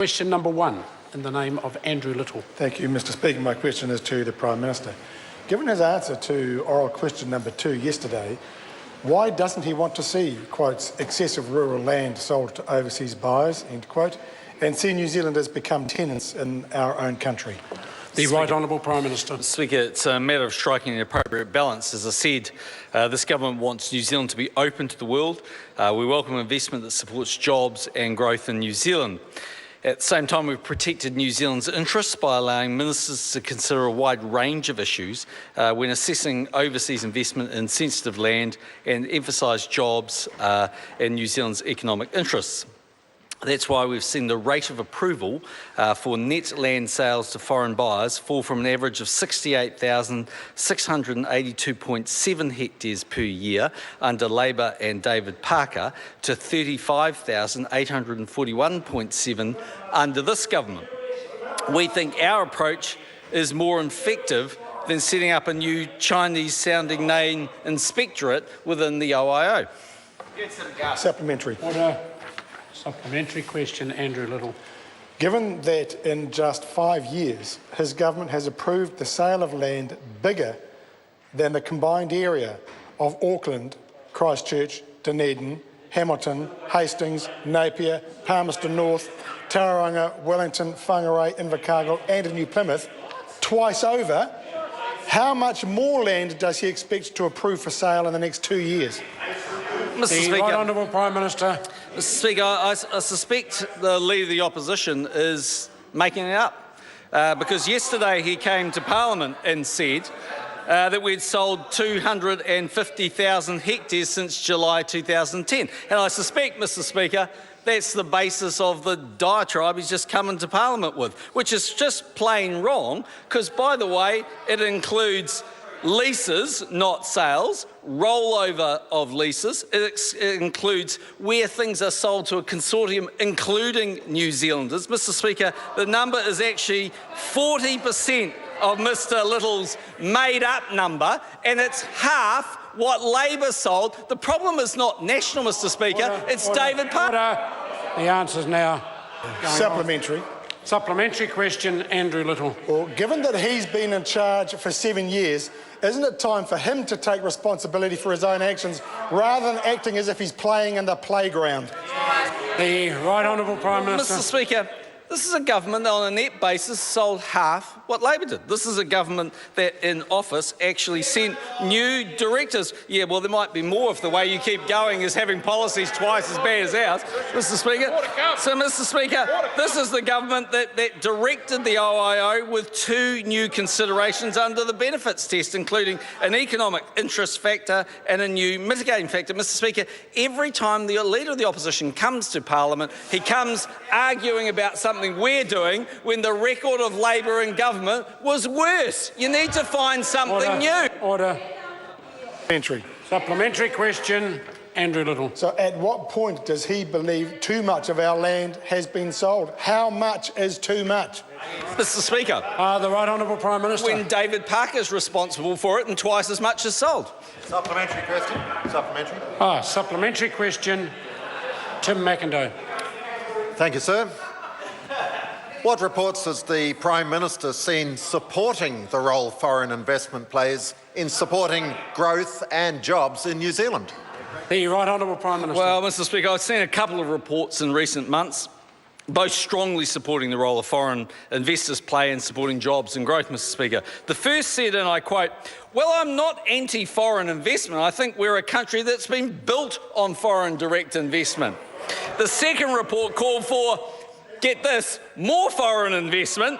Question number 1, in the name of Andrew Little. Thank you, Mr. Speaker. My question is to the Prime Minister. Given his answer to oral question number 2 yesterday, why doesn't he want to see, quotes, excessive rural land sold to overseas buyers, end quote, and see New Zealanders become tenants in our own country? The Right Honourable Prime Minister. Speaker, it's a matter of striking an appropriate balance. As I said, this government wants New Zealand to be open to the world. We welcome investment that supports jobs and growth in New Zealand. At the same time, we've protected New Zealand's interests by allowing ministers to consider a wide range of issues when assessing overseas investment in sensitive land and emphasise jobs and New Zealand's economic interests. That's why we've seen the rate of approval for net land sales to foreign buyers fall from an average of 68,682.7 hectares per year under Labor and David Parker to 35,841.7 under this government. We think our approach is more effective than setting up a new Chinese-sounding name inspectorate within the OIO. Supplementary. Order. Supplementary question, Andrew Little. Given that in just 5 years, his government has approved the sale of land bigger than the combined area of Auckland, Christchurch, Dunedin, Hamilton, Hastings, Napier, Palmerston North, Tauranga, Wellington, Whangarei, Invercargill and New Plymouth, twice over, how much more land does he expect to approve for sale in the next 2 years? Mr. Speaker, Right Honourable Prime Minister. Mr. Speaker, I suspect the Leader of the Opposition is making it up because yesterday he came to Parliament and said that we'd sold 250,000 hectares since July 2010. And I suspect, Mr. Speaker, that's the basis of the diatribe he's just come into Parliament with, which is just plain wrong because, by the way, it includes leases, not sales, rollover of leases. It includes where things are sold to a consortium, including New Zealanders. Mr. Speaker, the number is actually 40% of Mr. Little's made-up number, and it's half what Labor sold. The problem is not national, Mr. Speaker, it's David Parker. The answer's now Supplementary. Supplementary question, Andrew Little. Well, given that he's been in charge for 7 years, isn't it time for him to take responsibility for his own actions rather than acting as if he's playing in the playground? The Right Honourable Prime Minister. Mr. Speaker, this is a government that on a net basis sold half what Labor did. This is a government that in office actually sent new directors. Yeah, well, there might be more if the way you keep going is having policies twice as bad as ours, Mr. Speaker. So, Mr. Speaker, this is the government that directed the OIO with 2 new considerations under the benefits test, including an economic interest factor and a new mitigating factor. Mr. Speaker, every time the Leader of the Opposition comes to Parliament, he comes arguing about something we're doing when the record of Labor in government was worse. You need to find something new. Order. Supplementary. Supplementary question, Andrew Little. So at what point does he believe too much of our land has been sold? How much is too much? Mr. Speaker, The Right Honourable Prime Minister. when David Parker is responsible for it and twice as much is sold. Supplementary question. Supplementary. Supplementary question, Tim Macindoe. Thank you, sir. What reports has the Prime Minister seen supporting the role foreign investment plays in supporting growth and jobs in New Zealand? The Right Honourable Prime Minister. Well, Mr. Speaker, I've seen a couple of reports in recent months, both strongly supporting the role of foreign investors play in supporting jobs and growth, Mr. Speaker. The first said, and I quote, "Well, I'm not anti-foreign investment. I think we're a country that's been built on foreign direct investment." The second report called for, get this, more foreign investment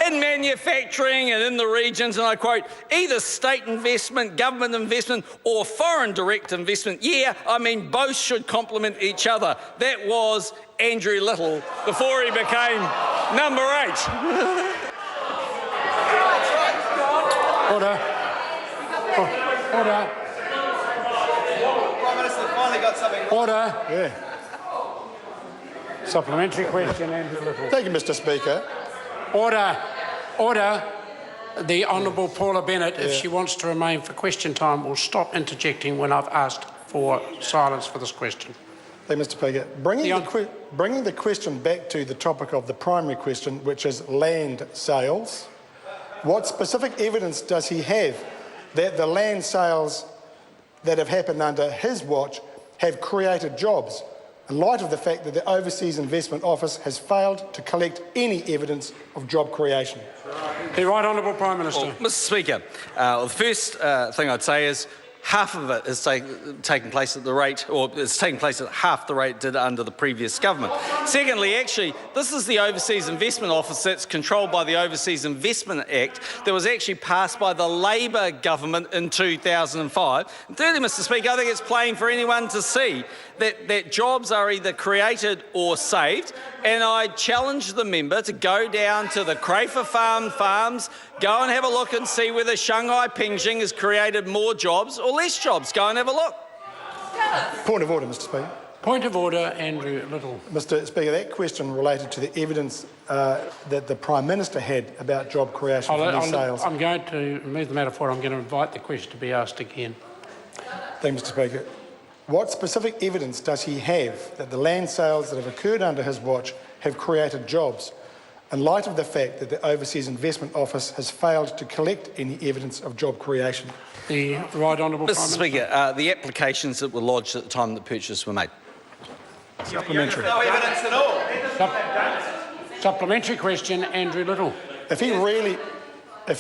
in manufacturing and in the regions, and I quote, "Either state investment, government investment or foreign direct investment. Yeah, I mean both should complement each other." That was Andrew Little before he became number 8. Order. Order. Prime Minister finally got something right. Order. Yeah. Supplementary question, Andrew Little. Thank you, Mr. Speaker. Order. Order. The Honourable Paula Bennett, if she wants to remain for question time, will stop interjecting when I've asked for silence for this question. Thank you, Mr. Speaker. Bringing the question back to the topic of the primary question, which is land sales, what specific evidence does he have that the land sales that have happened under his watch have created jobs, in light of the fact that the Overseas Investment Office has failed to collect any evidence of job creation? The Right Honourable Prime Minister. Well, Mr. Speaker, the first thing I'd say is half of it is taking place at the rate, or it's taking place at half the rate it did under the previous government. Secondly, actually, this is the Overseas Investment Office that's controlled by the Overseas Investment Act that was actually passed by the Labor government in 2005. And thirdly, Mr. Speaker, I think it's plain for anyone to see that jobs are either created or saved, and I challenge the member to go down to the Crayfer farms, go and have a look and see whether Shanghai Pengjing has created more jobs or less jobs. Go and have a look. Point of order, Mr. Speaker. Point of order, Andrew Little. Mr. Speaker, that question related to the evidence that the Prime Minister had about job creation from these sales. I'm going to move the matter forward. I'm going to invite the question to be asked again. Thank you, Mr. Speaker. What specific evidence does he have that the land sales that have occurred under his watch have created jobs, in light of the fact that the Overseas Investment Office has failed to collect any evidence of job creation? The Right Honourable Prime Minister. Mr. Speaker, the applications that were lodged at the time the purchases were made. Supplementary. No evidence at all. Supplementary question, Andrew Little. If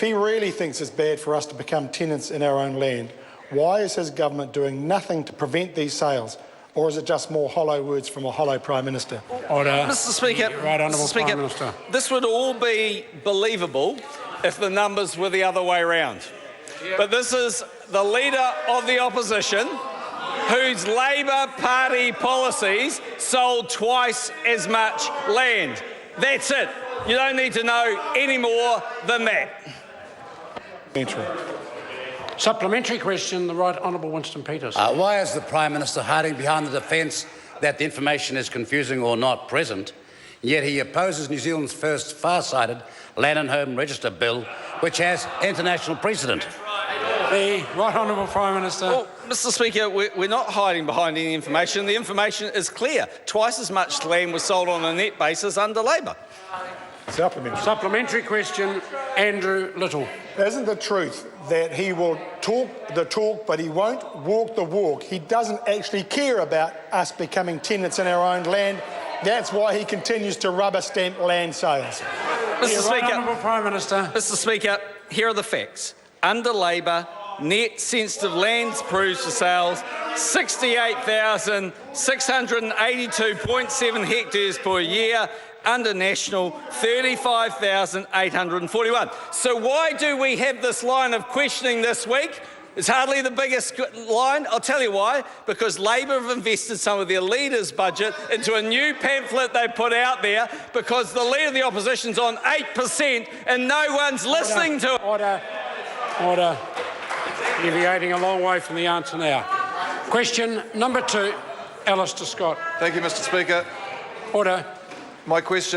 he really thinks it's bad for us to become tenants in our own land, why is his government doing nothing to prevent these sales? Or is it just more hollow words from a hollow Prime Minister? Order. Mr. Speaker, Right Honourable Mr. Speaker, Prime Minister. this would all be believable if the numbers were the other way around. But this is the leader of the opposition whose Labor Party policies sold twice as much land. That's it. You don't need to know any more than that. Supplementary question, the Right Honourable Winston Peters. Why is the Prime Minister hiding behind the defence that the information is confusing or not present, yet he opposes New Zealand's first far-sighted Land and Home Register Bill, which has international precedent? The Right Honourable Prime Minister. Well, Mr. Speaker, we're not hiding behind any information. The information is clear. Twice as much land was sold on a net basis under Labor. Supplementary question, Andrew Little. Isn't the truth that he will talk the talk but he won't walk the walk? He doesn't actually care about us becoming tenants in our own land. That's why he continues to rubber stamp land sales. Mr. Speaker, Honourable Prime Minister. Mr. Speaker, here are the facts. Under Labor, net sensitive lands approved for sales 68,682.7 hectares per year. Under National, 35,841. So why do we have this line of questioning this week? It's hardly the biggest line. I'll tell you why. Because Labor have invested some of their leaders' budget into a new pamphlet they put out there because the Leader of the Opposition's on 8% and no one's listening to it. Order. Deviating a long way from the answer now. Question number 2, Alistair Scott. Thank you, Mr. Speaker. Order. My question